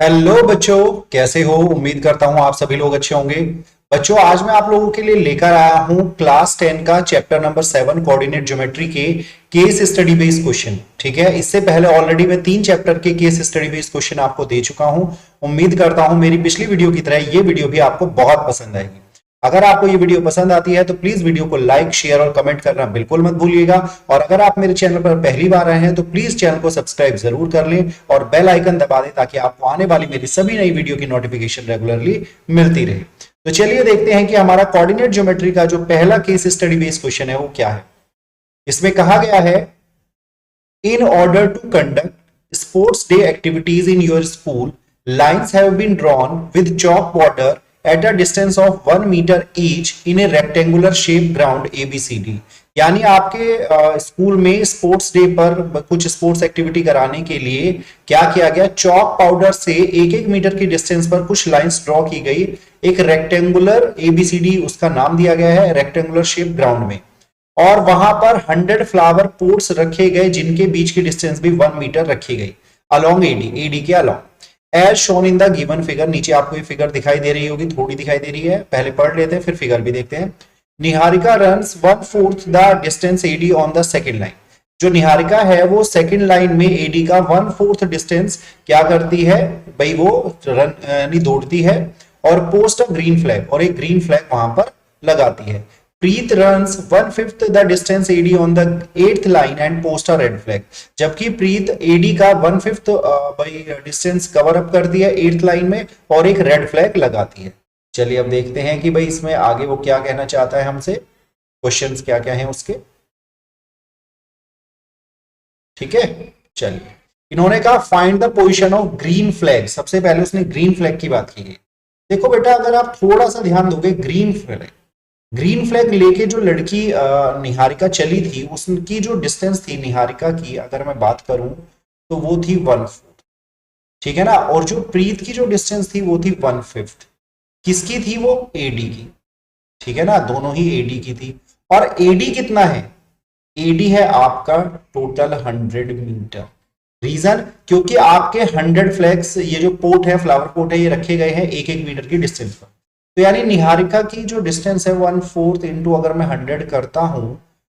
Hello बच्चों, कैसे हो? उम्मीद करता हूं आप सभी लोग अच्छे होंगे। बच्चों, आज मैं आप लोगों के लिए लेकर आया हूं क्लास 10 का चैप्टर नंबर 7 कोऑर्डिनेट ज्योमेट्री के केस स्टडी बेस्ड क्वेश्चन। ठीक है, इससे पहले ऑलरेडी मैं 3 चैप्टर के केस स्टडी बेस्ड क्वेश्चन आपको दे चुका हूं। उम्मीद करता हूं मेरी पिछली वीडियो की तरह ये वीडियो भी आपको बहुत पसंद आएगी। अगर आपको ये वीडियो पसंद आती है तो प्लीज वीडियो को लाइक, शेयर और कमेंट करना बिल्कुल मत भूलिएगा। और अगर आप मेरे चैनल पर पहली बार आए हैं तो प्लीज चैनल को सब्सक्राइब जरूर कर लें और बेल आइकन दबा दें ताकि आपको आने वाली मेरी सभी नई वीडियो की नोटिफिकेशन रेगुलरली मिलती रहे। तो चलिए देखते हैं कि हमारा कोऑर्डिनेट ज्योमेट्री का जो पहला केस स्टडी बेस्ड क्वेश्चन है वो क्या है। इसमें कहा गया है, in order to conduct sports day activities in your school, lines have been drawn with chalk border at a distance of 1 meter each in a rectangular shaped ground ABCD। यानी आपके स्कूल में स्पोर्ट्स डे पर कुछ sports activity कराने के लिए क्या किया गया, चॉक पाउडर से 1-1 मीटर की डिस्टेंस पर कुछ लाइंस ड्रॉ की गई। एक रेक्टेंगुलर ABCD उसका नाम दिया गया है, रेक्टेंगुलर शेप ग्राउंड में। और वहां पर 100 फ्लावर पोट्स रखे गए जिनके बीच की डिस्टेंस भी 1 मीटर रखी गई अलोंग एडी के along as shown in the given figure. नीचे आपको ये फिगर दिखाई दे रही होगी, थोड़ी दिखाई दे रही है, पहले पढ़ लेते हैं फिर फिगर भी देखते हैं। Niharika runs 1/4 the distance AD on the second line. जो निहारिका है वो सेकंड लाइन में एडी का 1/4 डिस्टेंस क्या करती है भाई, वो रन दौड़ती है और पोस्ट अ ग्रीन फ्लैग, और एक ग्रीन फ्लैग वहां पर लगाती है। Preet runs 1/5 the distance AD on the 8th line and post a red flag. जबकि प्रीत एडी का 1/5 भाई डिस्टेंस कवर अप करती है 8th लाइन में और एक रेड फ्लैग लगाती है। चलिए अब देखते हैं कि भाई इसमें आगे वो क्या कहना चाहता है हमसे, क्वेश्चंस क्या क्या हैं उसके। ठीक है, चलिए इन्होंने कहा find the position of green flag. सबसे पहले उसने ग्रीन फ्लैग की बात की है। देखो बेटा, अगर आप थोड़ा सा ध्यान दोगे, ग्रीन फ्लैग लेके जो लड़की निहारिका चली थी, उसकी जो डिस्टेंस थी निहारिका की, अगर मैं बात करूं तो वो थी 1/4। ठीक है ना, और जो प्रीत की जो डिस्टेंस थी वो थी 1/5। किसकी थी वो? एडी की। ठीक है ना, दोनों ही एडी की थी। और एडी कितना है? एडी है आपका टोटल 100 मीटर। रीजन, क्योंकि आपके 100 फ्लैग्स, ये जो पोट है, फ्लावर पोट है, ये रखे गए हैं 1-1 मीटर की डिस्टेंस पर। तो यानी निहारिका की जो डिस्टेंस है 1/4 इंटू अगर मैं 100 करता हूं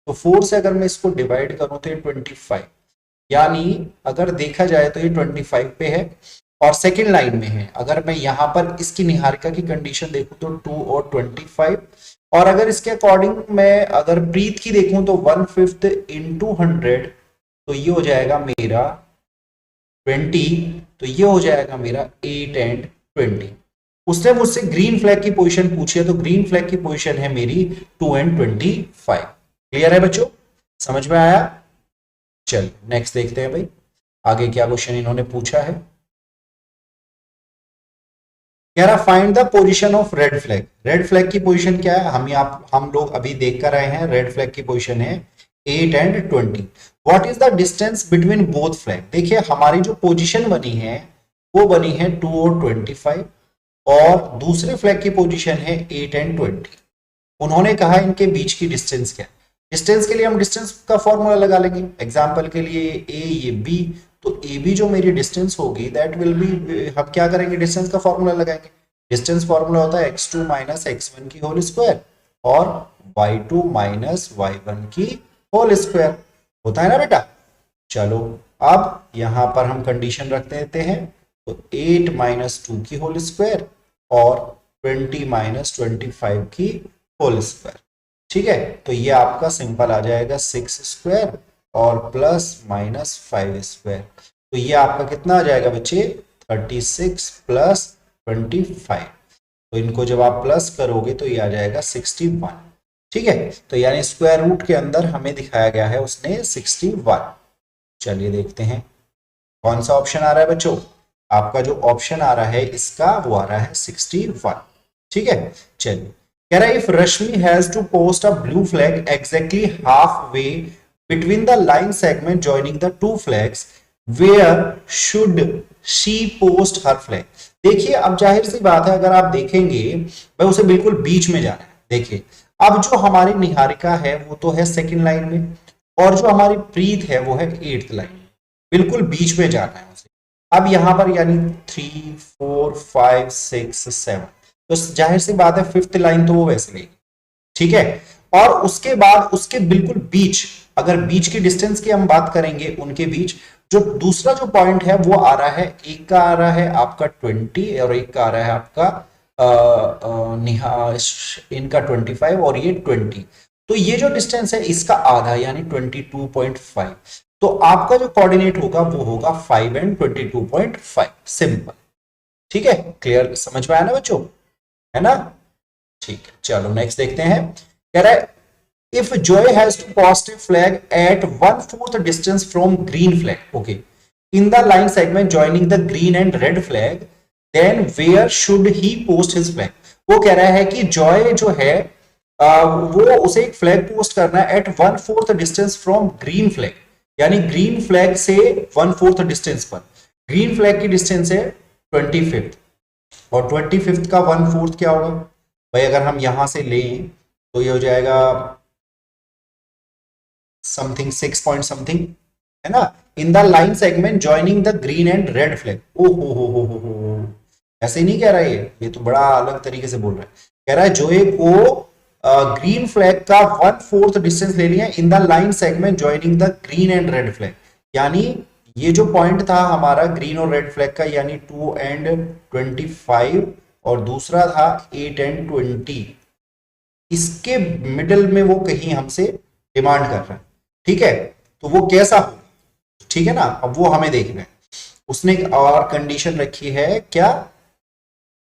तो 4 से अगर मैं इसको डिवाइड करूं तो ये 25। यानी अगर देखा जाए तो ये 25 पे है और सेकेंड लाइन में है। अगर मैं यहां पर इसकी निहारिका की कंडीशन देखूं तो 2 और 25। और अगर इसके अकॉर्डिंग मैं अगर प्रीत की देखूं तो 1/5 इंटू 100 तो ये हो जाएगा मेरा 20। तो ये हो जाएगा मेरा 8 एंड 20। उसने मुझसे ग्रीन फ्लैग की पोजीशन पूछी है, तो ग्रीन फ्लैग की पोजीशन है मेरी 2 एंड 25। क्लियर है बच्चों, समझ में आया? चल नेक्स्ट देखते हैं भाई आगे क्या क्वेश्चन इन्होंने पूछा है। कह रहा find the position of red flag. Red flag की पोजीशन क्या है? हम लोग अभी देख कर आए हैं। रेड फ्लैग की पोजीशन है 8 and 20। What is the distance between both flag? देखिए हमारी जो पोजीशन बनी है वो बनी है 2 और 25 और दूसरे फ्लैग की पोजीशन है 8 एंड 20। उन्होंने कहा इनके बीच की डिस्टेंस क्या है। डिस्टेंस के लिए हम डिस्टेंस का फॉर्मूला लगा लेंगे। एग्जांपल के लिए ए ये बी, तो ए बी जो मेरी डिस्टेंस होगी दैट विल बी, हम क्या करेंगे, डिस्टेंस का फॉर्मूला लगाएंगे। डिस्टेंस फॉर्मूला होता है x2 माइनस x1 की होल स्क्वायर और y2 माइनस y1 की होल स्क्वायर, होता है ना बेटा। चलो अब यहां पर हम कंडीशन रख देते हैं, तो 8 माइनस 2 की होल स्क्वायर और 20 माइनस 25 की होल स्क्वायर। ठीक है, तो ये आपका सिंपल आ जाएगा 6 स्क्वायर और प्लस माइनस 5 स्क्वायर। तो ये आपका कितना आ जाएगा बच्चे? 36 प्लस 25। तो इनको जब आप प्लस करोगे तो ये आ जाएगा 61। ठीक है, तो यानी स्क्वायर रूट के अंदर हमें दिखाया गया है उसने 61। चलिए देखते हैं कौन सा ऑप्शन आ रहा है बच्चों। आपका जो ऑप्शन आ रहा है इसका वो आ रहा है 61। ठीक है, चलिए कह रहा है if Rashmi has to post a blue flag exactly half way between the line segment joining the two flags, where should she post her flag. देखिए अब जाहिर सी बात है, अगर आप देखेंगे भाई उसे बिल्कुल बीच में जाना है। देखिए अब जो हमारी निहारिका है वो तो है सेकंड लाइन में और जो हमारी प्रीत है वो है 8th लाइन, बिल्कुल बीच में जाना है उसे। अब यहां पर यानी 3 4 5 6 7, तो जाहिर सी बात है फिफ्थ लाइन तो वो वैसे लेगी, ठीक है। और उसके बाद उसके बिल्कुल बीच, अगर बीच की डिस्टेंस की हम बात करेंगे, उनके बीच जो दूसरा जो पॉइंट है वो आ रहा है, एक का आ रहा है आपका 20 और एक का आ रहा है आपका इनका 25 और ये 20, तो ये जो डिस्टेंस है इसका आधा यानी 22.5। तो आपका जो कोऑर्डिनेट होगा वो होगा 5 एंड 22.5, सिंपल, ठीक है। क्लियर, समझ में आया ना बच्चों, है ना? ठीक है, चलो नेक्स्ट देखते हैं। कह रहा है if Joy has to post a flag at 1/4 distance from green flag, okay, in the line segment joining the green and red flag, then where should he post his flag. वो कह रहा है कि जॉय जो है वो उसे एक फ्लैग पोस्ट करना है at 1/4 distance from green flag, यानी ग्रीन फ्लैग से 1/4 डिस्टेंस पर। ग्रीन फ्लैग की डिस्टेंस है 25 और 25 का 1/4 क्या होगा भाई, अगर हम यहां से लें तो ये हो जाएगा समथिंग 6 पॉइंट समथिंग, है ना। In the line segment joining the green and red flag, ओ हो, ऐसे नहीं कह रहा है, ये तो बड़ा अलग तरीके से बोल रहा है। कह रहा है जोए को ग्रीन फ्लैग का 1/4 डिस्टेंस ले लिया इन the line segment joining the green and red flag, यानी ये जो पॉइंट था हमारा ग्रीन और रेड फ्लैग का, यानी 2 एंड 25 और दूसरा था 8 एंड 20, इसके मिडल में वो कहीं हमसे डिमांड कर रहा है, ठीक है। तो वो कैसा हो, ठीक है ना, अब वो हमें देखना है। उसने एक और कंडीशन रखी है क्या,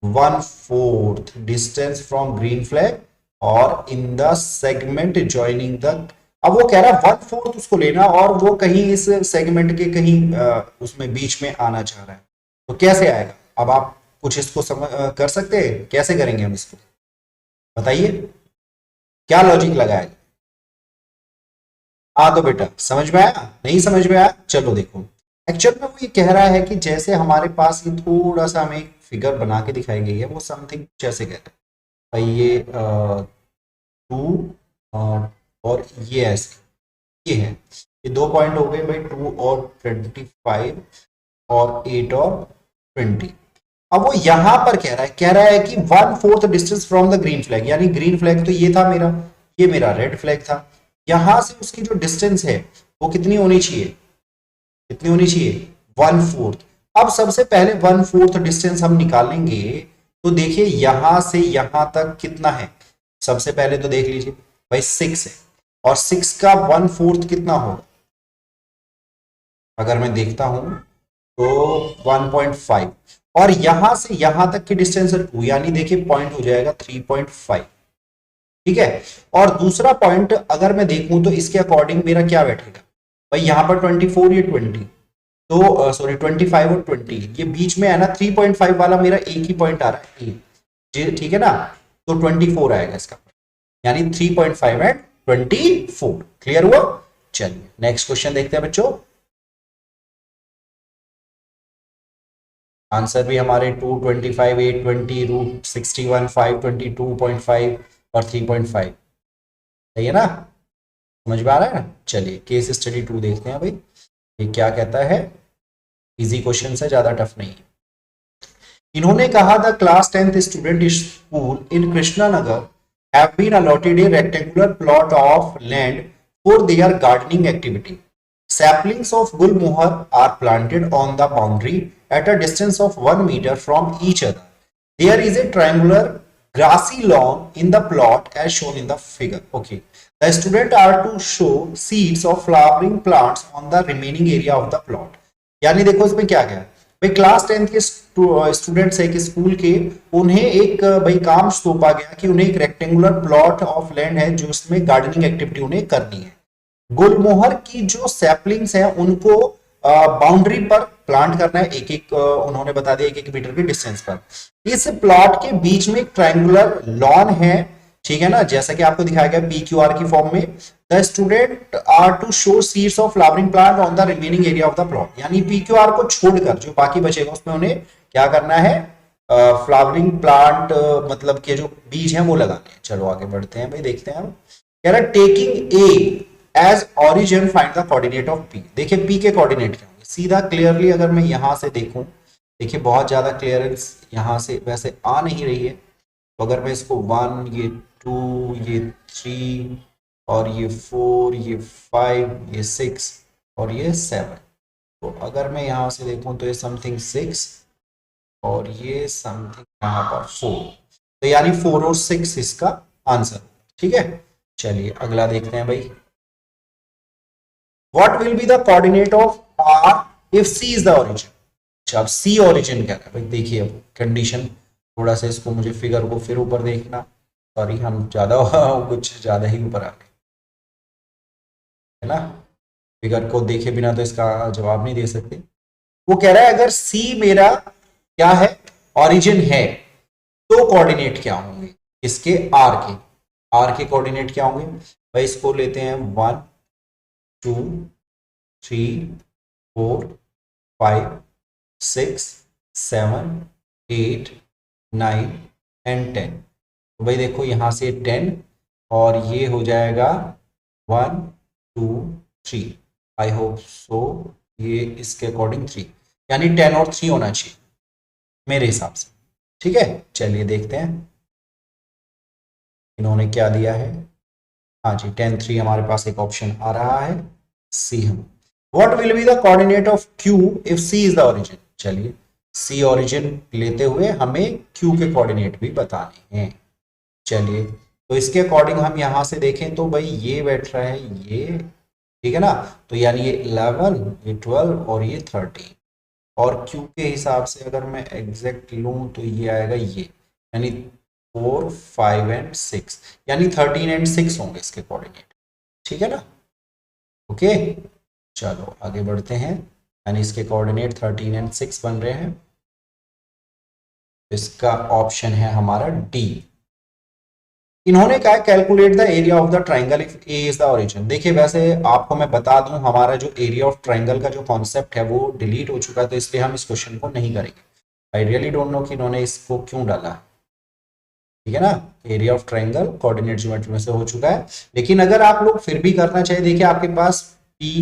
1/4 डिस्टेंस फ्रॉम ग्रीन फ्लैग और in the segment joining the, अब वो कह रहा है 1/4 उसको लेना और वो कहीं इस सेगमेंट के कहीं उसमें बीच में आना चाह रहा है, तो कैसे आएगा? अब आप कुछ इसको कर सकते हैं, कैसे करेंगे हम इसको, बताइए क्या लॉजिक लगाएगा? हाँ तो बेटा समझ में आया, नहीं समझ में आया? चलो देखो, एक्चुअल में वो ये कह रहा है कि जैसे हमारे पास ये थोड़ा सा हमें फिगर बना के दिखाई गई है, वो समथिंग जैसे कह रहा है भाई, ये 2 और ये ऐसे, ये है, ये 2 पॉइंट हो गए भाई, 2 और 25 और 8 और 20। अब वो यहां पर कह रहा है कि 1/4 distance from the green flag, यानी ग्रीन फ्लैग तो ये था मेरा, ये मेरा रेड फ्लैग था, यहां से उसकी जो डिस्टेंस है वो कितनी होनी चाहिए, कितनी होनी चाहिए, 1/4। अब सबसे पहले 1/4 डिस्टेंस हम निकालेंगे, तो देखिए यहां से यहां तक कितना है, सबसे पहले तो देख लीजिए भाई 6 है, और 6 का 1/4 कितना होगा, अगर मैं देखता हूं तो 1.5, और यहां से यहां तक की डिस्टेंस है 2, यानी देखिए पॉइंट हो जाएगा 3.5, ठीक है। और दूसरा पॉइंट अगर मैं देखूं तो इसके अकॉर्डिंग मेरा क्या बैठेगा भाई, यहां पर 24 ये 20, तो सॉरी 25 और 20 ये बीच में है ना, 3.5 वाला मेरा एक ही पॉइंट आ रहा है, ठीक है ना, तो 24 आएगा इसका, यानी 3.5 एंड 24, क्लियर हुआ? चलिए नेक्स्ट क्वेश्चन देखते हैं बच्चों। आंसर भी हमारे 2, 25, 8, 20, √61, 5, 22.5 और 3.5, सही है ना, समझ में आ रहा है ना? चलिए केस स्टडी 2 देखते हैं भाई, ये क्या कहता है, इजी क्वेश्चन है, ज्यादा टफ नहीं है। इन्होंने कहा the class 10th student school in Krishnanagar have been allotted a rectangular plot of land for their gardening activity. Saplings of gulmohar are planted on the boundary at a distance of 1 meter from each other. There is a triangular grassy lawn in the plot as shown in the figure. Okay. The students are to show seeds of flowering plants on the remaining area of the plot. यानी देखो इसमें क्या क्या है भाई, class 10 के students है कि स्कूल के, उन्हें एक भाई काम सौंपा गया कि उन्हें एक रेक्टेंगुलर प्लॉट ऑफ लैंड है जो उसमें गार्डनिंग एक्टिविटी उन्हें करनी है। गुलमोहर की जो सैपलिंग्स हैं उनको बाउंड्री पर प्लांट करना है, एक एक उन्होंने बता दिया 1-1 मीटर के डिस्टेंस पर। इस प्लॉट के बीच में एक ट्रायंगुलर लॉन है, ठीक है ना, जैसा कि आपको दिखाया गया PQR की फॉर्म में। The student are to sow seeds of flowering plant on the remaining area of the plot, यानी PQR को छोड़कर जो बाकी बचेगा उसमें उन्हें क्या करना है, फ्लावरिंग प्लांट मतलब के जो बीज हैं वो लगाने हैं। चलो आगे बढ़ते हैं भाई, देखते हैं हम। कह रहा taking A as origin find the coordinate of P. देखिए पी के कोऑर्डिनेट क्या होंगे, सीधा क्लियरली अगर मैं यहां से देखूं, देखिए बहुत ज्यादा क्लियरेंस यहां से वैसे आ नहीं रही है, तो अगर मैं इसको 1, ये 2, ये 3 और ये 4, ये 5, ये 6 और ये 7, तो अगर मैं यहां से देखूं तो ये समथिंग 6 और ये समथिंग यहाँ पर 4, तो यानी 4 और 6 इसका आंसर। ठीक है, चलिए अगला देखते हैं भाई। What will be the coordinate of R if C is the origin. अच्छा, अब सी ओरिजिन क्या है भाई, देखिए अब कंडीशन, थोड़ा सा इसको मुझे फिगर को फिर ऊपर देखना, सॉरी हम ज्यादा कुछ ज्यादा ही ऊपर आ गए है ना, फिगर को देखे बिना तो इसका जवाब नहीं दे सकते। वो कह रहा है अगर सी मेरा क्या है, ओरिजिन है, तो कोऑर्डिनेट क्या होंगे इसके, आर के कोऑर्डिनेट क्या होंगे भाई, इसको लेते हैं 1 2 3 4 5 6 7 8 9 एंड 10। तो भाई देखो यहां से 10 और ये हो जाएगा 1 2 3, आई होप सो ये इसके अकॉर्डिंग 3, यानी 10 और 3 होना चाहिए मेरे हिसाब से। ठीक है, चलिए देखते हैं इन्होंने क्या दिया है। हाँ जी 10 3 हमारे पास एक ऑप्शन आ रहा है सी। हम what will be the coordinate of Q if C is the origin. चलिए सी ओरिजिन लेते हुए हमें क्यू के कोऑर्डिनेट भी बताने हैं। चलिए तो इसके अकॉर्डिंग हम यहां से देखें तो भाई ये बैठ रहा है ये, ठीक है ना, तो यानी ये 11, ये 12 और ये 13, और क्यू के हिसाब से अगर मैं एग्जैक्ट लूं तो ये आएगा ये, यानी 4 5 एंड 6, यानी 13 एंड 6 होंगे इसके कोऑर्डिनेट। ठीक है ना, ओके चलो आगे बढ़ते हैं, यानी इसके कोऑर्डिनेट 13 एंड 6 बन रहे हैं। इसका ऑप्शन है हमारा डी। इन्होंने कहा calculate the area of the triangle if A is the origin. देखिए वैसे आपको मैं बता दूं हमारा जो एरिया ऑफ ट्राइंगल का जो कॉन्सेप्ट है वो डिलीट हो चुका है, तो इसलिए हम इस क्वेश्चन को नहीं करेंगे। आई रियली डोंट नो कि इन्होंने इसको क्यों डाला, ठीक है ना, area of triangle coordinate geometry में से हो चुका है। लेकिन अगर आप लोग फिर भी करना चाहिए, देखिए आपके पास पी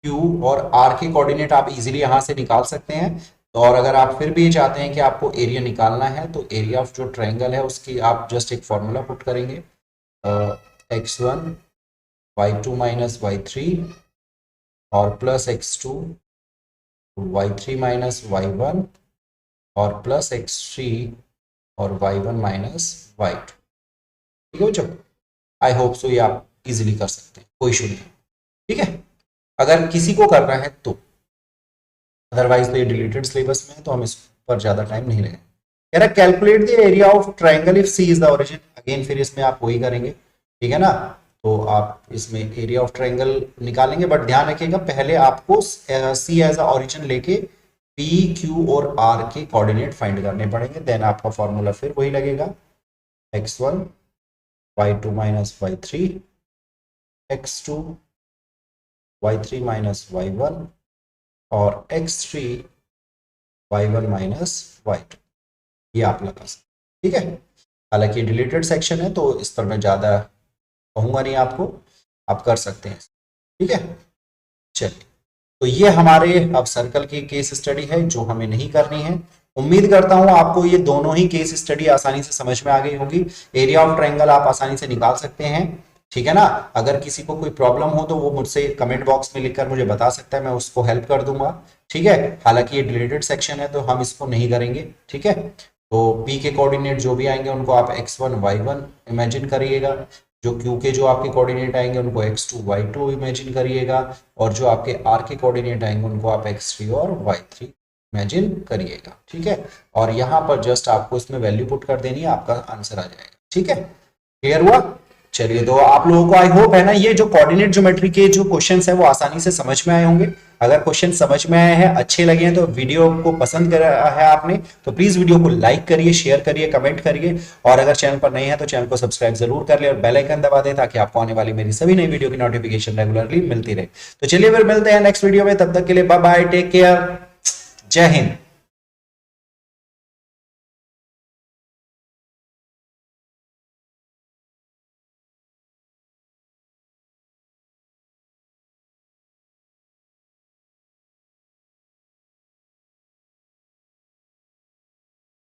क्यू और आर के कोऑर्डिनेट आप इजीली यहां से निकाल सकते हैं। और अगर आप फिर भी चाहते हैं कि आपको एरिया निकालना है तो एरिया ऑफ जो ट्रायंगल है उसकी आप जस्ट एक फॉर्मूला पुट करेंगे, x1 y2 माइनस y3 और plus x2 y3 minus y1 और प्लस x3 और y1 माइनस y2। ठीक है बच्चों, आई होप सो ये आप इजीली कर सकते हैं, कोई इशू नहीं। ठीक है, अगर किसी को करना है तो, अदरवाइज तो ये डिलीटेड सिलेबस में है तो हम इस पर ज्यादा टाइम नहीं लगेंगे। कह रहा calculate the area of triangle if C is the origin. Again फिर इसमें आप वही करेंगे, ठीक है ना, तो आप इसमें एरिया ऑफ ट्रायंगल निकालेंगे, बट ध्यान रखिएगा पहले आपको सी एज अ ओरिजिन लेके पी क्यू और आर के कोऑर्डिनेट फाइंड करने पड़ेंगे, देन आपका फॉर्मूला फिर वही लगेगा, x1 y2 minus y3 x2 y3 minus y1 और x3 y1 माइनस y2, ये आप लगा सकते। ठीक है, हालांकि डिलीटेड सेक्शन है तो इस पर मैं ज्यादा कहूंगा नहीं आपको, आप कर सकते हैं। ठीक है, चलिए तो ये हमारे अब सर्कल की केस स्टडी है जो हमें नहीं करनी है। उम्मीद करता हूं आपको ये दोनों ही केस स्टडी आसानी से समझ में आ गई होगी। एरिया ऑफ ट्रायंगल आप आसानी से निकाल सकते हैं, ठीक है ना। अगर किसी को कोई प्रॉब्लम हो तो वो मुझसे कमेंट बॉक्स में लिखकर मुझे बता सकता है, मैं उसको हेल्प कर दूंगा। ठीक है, हालांकि ये डिलीटेड सेक्शन है तो हम इसको नहीं करेंगे। ठीक है, तो पी के कोऑर्डिनेट जो भी आएंगे उनको आप x1 y1 इमेजिन करिएगा, जो क्यू के जो आपके कोऑर्डिनेट आएंगे उनको x2 y2 इमेजिन करिएगा, और जो आपके आर के कोऑर्डिनेट आएंगे उनको आप x3 और y3 इमेजिन करिएगा। ठीक है, और यहाँ पर जस्ट आपको इसमें वैल्यू पुट कर देनी है, आपका आंसर आ जाएगा। ठीक है, क्लियर हुआ। चलिए तो आप लोगों को आई होप है ना ये जो कोऑर्डिनेट ज्योमेट्री के जो क्वेश्चंस है वो आसानी से समझ में आए होंगे। अगर क्वेश्चन समझ में आए हैं, अच्छे लगे हैं, तो वीडियो को पसंद करा है आपने तो प्लीज वीडियो को लाइक करिए, शेयर करिए, कमेंट करिए, और अगर चैनल पर नए हैं तो चैनल को सब्सक्राइब जरूर कर ले और बेल आइकन दबा दें ताकि आपको आने वाली मेरी सभी नई वीडियो की नोटिफिकेशन रेगुलरली मिलती रहे। तो चलिए फिर मिलते हैं नेक्स्ट वीडियो में, तब तक के लिए बाय बाय, टेक केयर, जय हिंद।